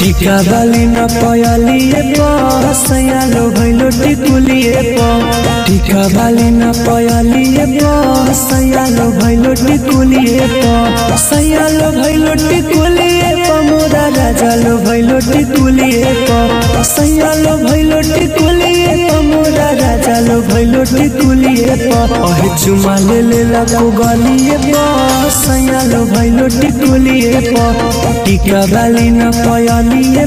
टिका बाली न पयालिए सयालो भैलो टिकुलिए टिका बाली न पयालिए सयालो भैलो टिकुलिए सयालो भैलो टिकुलिए मोरा राजा लो भैलो टिकुलिए सयालो भैलो टिकुलिए मोरा राजा लो भैलो टिकुलिए अहे चुमा ले लेला को गलिए सयालो भैलो टिकुलिए टिका बाली न पयालिए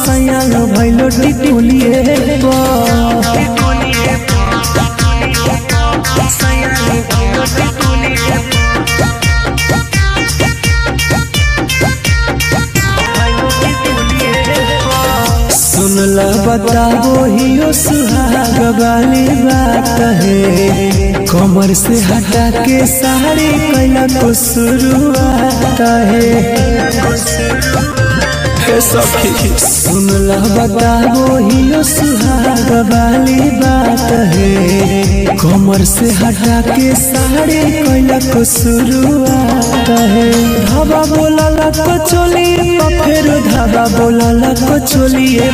सयालो भैलो टिकुलिए सुनला बताबो हियो सुहाग वाली बात है कमर से हटा के साड़ी कैला को शुरुआत है सखी सुनला बताबो हियो सुहाग वाली बात है कमर से हटा के साड़ी कैला को शुरुआत है धाबा बोला को चोलिए फिर धाबा बोला को चोलिए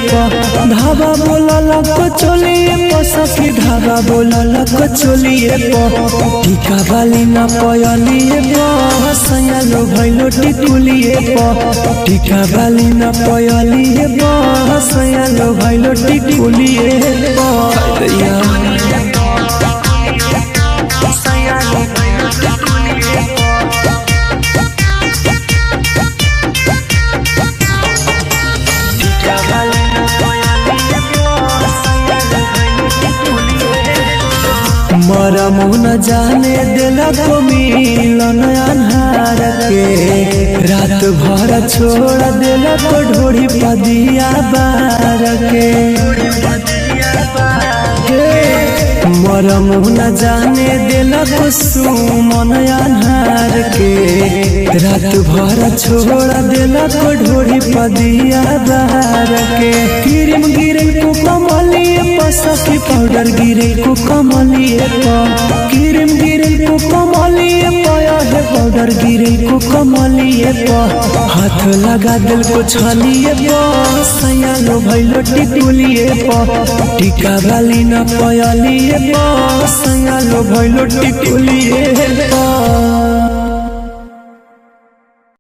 धाबा बोला को चोलिए सखी धाबा बोला को चोलिए टिका बाली न पयालिए सयालो भैलो टिकुलिए टिका बाली न पयालिए सयालो भैलो टिकुलिए मरा मुँह न जाने दिला को मिलन अन्हार के रात भर छोड़ दिला को ढोड़ी पदिया बार के मरा मुँह न जाने दिला को सुमन अन्हार के रात भर छोड़ दिला को ढोड़ी पदिया बार के क्रीम गिरे को कमलिए सखी पाउडर गिरे को कमलिए क्रीम गिरे को कमलिए पाया है पाउडर गिरे को कमलिए हाथ लगा दिल को छलिए सयालो भैलो टिकुलिए टिका बाली न पयालिए सयालो भैलो टिकुलिए